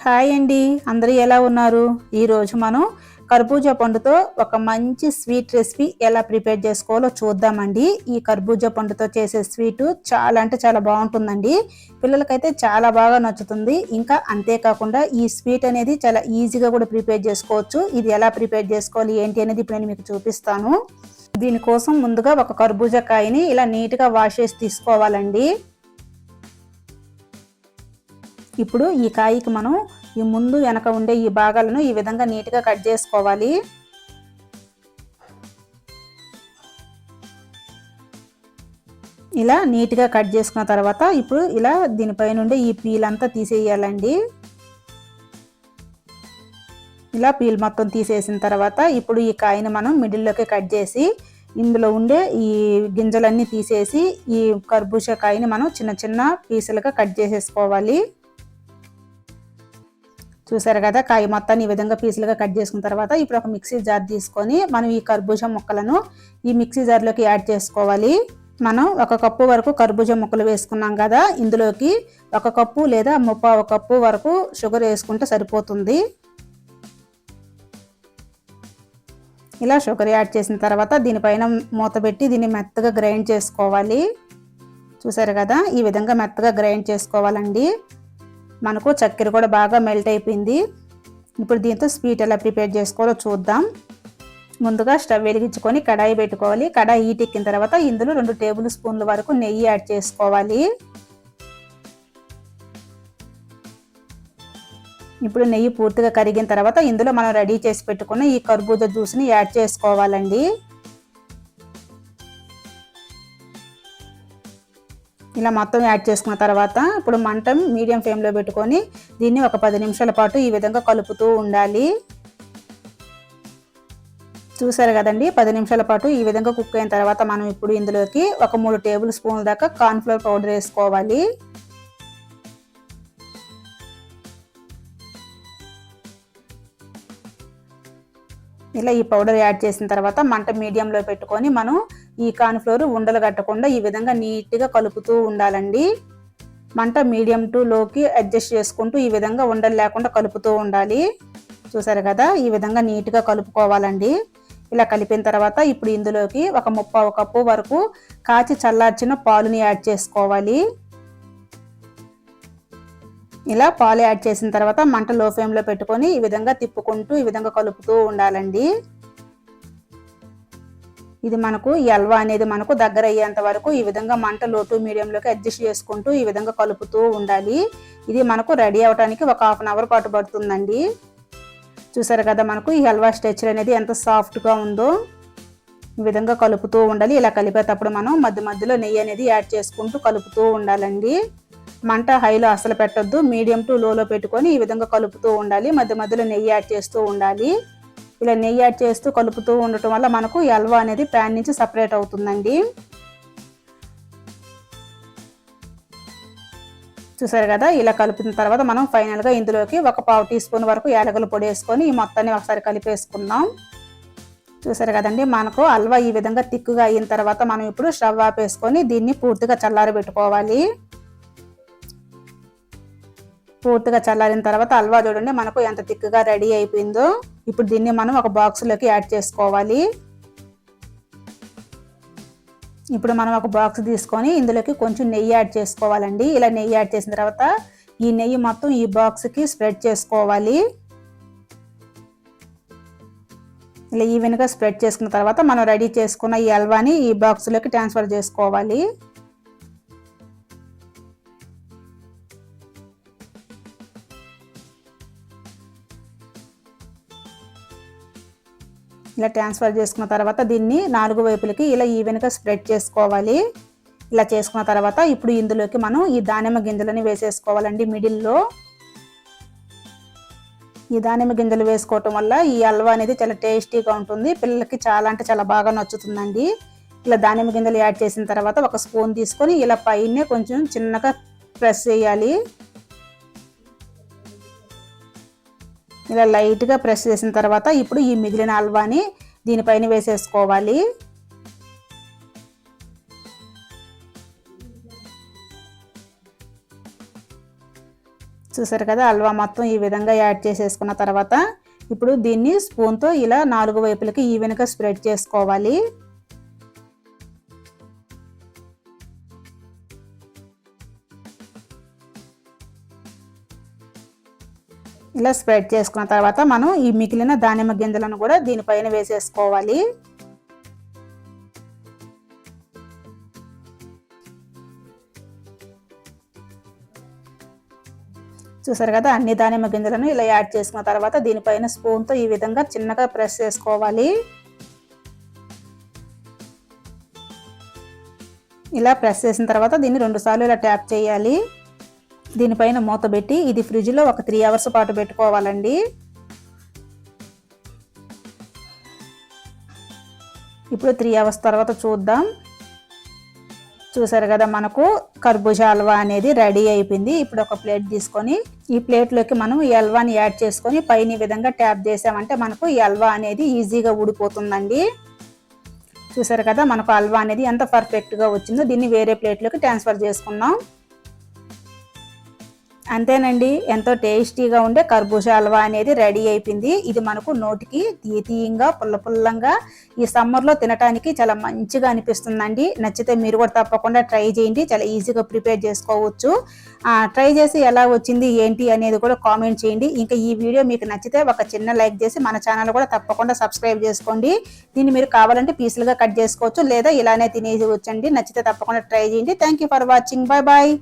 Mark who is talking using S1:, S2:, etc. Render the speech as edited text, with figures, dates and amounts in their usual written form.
S1: Hi అండి, అందరూ ఎలా ఉన్నారు? ఈరోజు మనం కర్బూజా పండుతో ఒక మంచి స్వీట్ రెసిపీ ఎలా ప్రిపేర్ చేసుకోవాలో చూద్దామండి. ఈ కర్బూజా పండుతో చేసే స్వీటు చాలా అంటే చాలా బాగుంటుందండి. పిల్లలకైతే చాలా బాగా నచ్చుతుంది. ఇంకా అంతేకాకుండా ఈ స్వీట్ అనేది చాలా ఈజీగా కూడా ప్రిపేర్ చేసుకోవచ్చు. ఇది ఎలా ప్రిపేర్ చేసుకోవాలి ఏంటి అనేది ఇప్పుడు నేను మీకు చూపిస్తాను. దీనికోసం ముందుగా ఒక కర్బూజా కాయని ఇలా నీట్గా వాష్ చేసి తీసుకోవాలండి. ఇప్పుడు ఈ కాయకి మనం ఈ ముందు వెనక ఉండే ఈ భాగాలను ఈ విధంగా నీట్గా కట్ చేసుకోవాలి. ఇలా నీట్గా కట్ చేసుకున్న తర్వాత ఇప్పుడు ఇలా దీనిపై నుండి ఈ పీల్ అంతా తీసేయాలండి. ఇలా పీల్ మొత్తం తీసేసిన తర్వాత ఇప్పుడు ఈ కాయని మనం మిడిల్లోకి కట్ చేసి ఇందులో ఉండే ఈ గింజలన్నీ తీసేసి ఈ కర్బూజా కాయని మనం చిన్న చిన్న పీసులుగా కట్ చేసేసుకోవాలి. చూసారు కదా, కాయ మొత్తాన్ని ఈ విధంగా పీసులుగా కట్ చేసుకున్న తర్వాత ఇప్పుడు ఒక మిక్సీ జార్ తీసుకొని మనం ఈ కర్బూజా ముక్కలను ఈ మిక్సీ జార్లోకి యాడ్ చేసుకోవాలి. మనం 1 కప్పు వరకు కర్బూజా ముక్కలు వేసుకున్నాం కదా, ఇందులోకి 1 కప్పు లేదా 1/4 కప్పు వరకు షుగర్ వేసుకుంటే సరిపోతుంది. ఇలా షుగర్ యాడ్ చేసిన తర్వాత దీనిపైన మూత పెట్టి దీన్ని మెత్తగా గ్రైండ్ చేసుకోవాలి. చూసారు కదా, ఈ విధంగా మెత్తగా గ్రైండ్ చేసుకోవాలండి. మనకు చక్కెర కూడా బాగా మెల్ట్ అయిపోయింది. ఇప్పుడు దీంతో స్వీట్ ఎలా ప్రిపేర్ చేసుకోవాలో చూద్దాం. ముందుగా స్టవ్ వెలిగించుకొని కడాయి పెట్టుకోవాలి. కడాయి హీట్ ఎక్కిన తర్వాత ఇందులో 2 టేబుల్ స్పూన్ల వరకు నెయ్యి యాడ్ చేసుకోవాలి. ఇప్పుడు నెయ్యి పూర్తిగా కరిగిన తర్వాత ఇందులో మనం రెడీ చేసి పెట్టుకున్న ఈ కర్బూజా జ్యూస్ని యాడ్ చేసుకోవాలండి. ఇలా మొత్తం యాడ్ చేసుకున్న తర్వాత ఇప్పుడు మంట మీడియం ఫ్లేమ్లో పెట్టుకొని దీన్ని ఒక 10 నిమిషాల పాటు ఈ విధంగా కలుపుతూ ఉండాలి. చూసారు కదండి, 10 నిమిషాల పాటు ఈ విధంగా కుక్ అయిన తర్వాత మనం ఇప్పుడు ఇందులోకి ఒక 3 టేబుల్ స్పూన్ల దాకా కార్న్ఫ్లోర్ పౌడర్ వేసుకోవాలి. ఇలా ఈ పౌడర్ యాడ్ చేసిన తర్వాత మంట మీడియంలో పెట్టుకొని మనం ఈ కార్న్ఫ్లోర్ ఉండలు కట్టకుండా ఈ విధంగా నీట్గా కలుపుతూ ఉండాలండి. మంట మీడియం టు లోకి అడ్జస్ట్ చేసుకుంటూ ఈ విధంగా ఉండలు లేకుండా కలుపుతూ ఉండాలి. చూసారు కదా, ఈ విధంగా నీట్గా కలుపుకోవాలండి. ఇలా కలిపిన తర్వాత ఇప్పుడు ఇందులోకి ఒక 1/4 కప్పు వరకు కాచి చల్లార్చిన పాలుని యాడ్ చేసుకోవాలి. ఇలా పాలు యాడ్ చేసిన తర్వాత మంట లో ఫ్లేమ్లో పెట్టుకొని ఈ విధంగా తిప్పుకుంటూ ఈ విధంగా కలుపుతూ ఉండాలండి. ఇది మనకు ఈ హల్వా అనేది మనకు దగ్గర అయ్యేంత వరకు ఈ విధంగా మంట లో టు మీడియంలోకి అడ్జస్ట్ చేసుకుంటూ ఈ విధంగా కలుపుతూ ఉండాలి. ఇది మనకు రెడీ అవడానికి ఒక 1/2 అవర్ పాటు పడుతుందండి. చూసారు కదా, మనకు ఈ హల్వా స్ట్రక్చర్ అనేది ఎంత సాఫ్ట్గా ఉందో. ఈ విధంగా కలుపుతూ ఉండాలి. ఇలా కలిపేటప్పుడు మనం మధ్య మధ్యలో నెయ్యి అనేది యాడ్ చేసుకుంటూ కలుపుతూ ఉండాలండి. మంట హైలో అసలు పెట్టొద్దు, మీడియం టు లోలో పెట్టుకొని ఈ విధంగా కలుపుతూ ఉండాలి. మధ్య మధ్యలో నెయ్యి యాడ్ చేస్తూ ఉండాలి. ఇలా నెయ్యి యాడ్ చేస్తూ కలుపుతూ ఉండటం వల్ల మనకు ఈ హల్వా అనేది ప్యాన్ నుంచి సపరేట్ అవుతుందండి. చూసారు కదా, ఇలా కలిపిన తర్వాత మనం ఫైనల్గా ఇందులోకి ఒక 1/4 టీ స్పూన్ వరకు యాలకుల పొడి వేసుకొని ఈ మొత్తాన్ని ఒకసారి కలిపేసుకుందాం. చూసారు కదండి, మనకు హల్వా ఈ విధంగా తిక్కుగా అయిన తర్వాత మనం ఇప్పుడు స్టవ్ ఆపేసుకొని దీన్ని పూర్తిగా చల్లారబెట్టుకోవాలి. పూర్తిగా చల్లారిన తర్వాత హల్వా చూడండి మనకు ఎంత తిక్కుగా రెడీ అయిపోయిందో. ఇప్పుడు దీన్ని మనం ఒక బాక్స్లోకి యాడ్ చేసుకోవాలి. ఇప్పుడు మనం ఒక బాక్స్ తీసుకొని ఇందులోకి కొంచెం నెయ్యి యాడ్ చేసుకోవాలండి. ఇలా నెయ్యి యాడ్ చేసిన తర్వాత ఈ నెయ్యి మొత్తం ఈ బాక్స్కి స్ప్రెడ్ చేసుకోవాలి. ఇలా ఈవెన్గా స్ప్రెడ్ చేసుకున్న తర్వాత మనం రెడీ చేసుకున్న ఈ హల్వాని ఈ బాక్స్లోకి ట్రాన్స్ఫర్ చేసుకోవాలి. ఇలా ట్రాన్స్ఫర్ చేసుకున్న తర్వాత దీన్ని 4 వైపులకి ఇలా ఈవెన్గా స్ప్రెడ్ చేసుకోవాలి. ఇలా చేసుకున్న తర్వాత ఇప్పుడు ఇందులోకి మనం ఈ దానిమ్మ గింజలని వేసేసుకోవాలండి. మిడిల్లో ఈ దానిమ్మ గింజలు వేసుకోవటం వల్ల ఈ హల్వా అనేది చాలా టేస్టీగా ఉంటుంది. పిల్లలకి చాలా అంటే చాలా బాగా నచ్చుతుందండి. ఇలా దానిమ్మ గింజలు యాడ్ చేసిన తర్వాత ఒక స్పూన్ తీసుకొని ఇలా పైనే కొంచెం చిన్నగా ప్రెస్ చేయాలి. ఇలా లైట్గా ప్రెస్ చేసిన తర్వాత ఇప్పుడు ఈ మిగిలిన హల్వాని దీనిపైన వేసేసుకోవాలి. చూసారు కదా, హల్వా మొత్తం ఈ విధంగా యాడ్ చేసేసుకున్న తర్వాత ఇప్పుడు దీన్ని స్పూన్తో ఇలా 4 వైపులకి ఈవెన్గా స్ప్రెడ్ చేసుకోవాలి. ఇలా స్ప్రెడ్ చేసుకున్న తర్వాత మనం ఈ మిగిలిన దానిమ్మ గింజలను కూడా దీనిపైన వేసేసుకోవాలి. చూసారు కదా, అన్ని దానిమ్మ గింజలను ఇలా యాడ్ చేసుకున్న తర్వాత దీనిపైన స్పూన్తో ఈ విధంగా చిన్నగా ప్రెస్ చేసుకోవాలి. ఇలా ప్రెస్ చేసిన తర్వాత దీన్ని 2 సార్లు ఇలా ట్యాప్ చేయాలి. దీనిపైన మూత పెట్టి ఇది ఫ్రిడ్జ్లో ఒక 3 అవర్స్ పాటు పెట్టుకోవాలండి. ఇప్పుడు 3 అవర్స్ తర్వాత చూద్దాం. చూసారు కదా, మనకు కర్బూజా హల్వా అనేది రెడీ అయిపోయింది. ఇప్పుడు ఒక ప్లేట్ తీసుకొని ఈ ప్లేట్లోకి మనం ఈ హల్వాని యాడ్ చేసుకొని పైన ఈ విధంగా ట్యాప్ చేసామంటే మనకు ఈ హల్వా అనేది ఈజీగా ఊడిపోతుందండి. చూసారు కదా, మనకు హల్వా అనేది ఎంత పర్ఫెక్ట్గా వచ్చిందో. దీన్ని వేరే ప్లేట్లోకి ట్రాన్స్ఫర్ చేసుకుందాం. అంతేనండి, ఎంతో టేస్టీగా ఉండే కర్బూజా హల్వా అనేది రెడీ అయిపోయింది. ఇది మనకు నోటికి తీయంగా పుల్లపుల్లంగా ఈ సమ్మర్లో తినడానికి చాలా మంచిగా అనిపిస్తుందండి. నచ్చితే మీరు కూడా తప్పకుండా ట్రై చేయండి. చాలా ఈజీగా ప్రిపేర్ చేసుకోవచ్చు. ట్రై చేసి ఎలా వచ్చింది ఏంటి అనేది కూడా కామెంట్ చేయండి. ఇంకా ఈ వీడియో మీకు నచ్చితే ఒక చిన్న లైక్ చేసి మన ఛానల్ కూడా తప్పకుండా సబ్స్క్రైబ్ చేసుకోండి. దీన్ని మీరు కావాలంటే పీసులుగా కట్ చేసుకోవచ్చు, లేదా ఇలానే తినేసి వచ్చండి. నచ్చితే తప్పకుండా ట్రై చేయండి. Thank you for watching. Bye bye.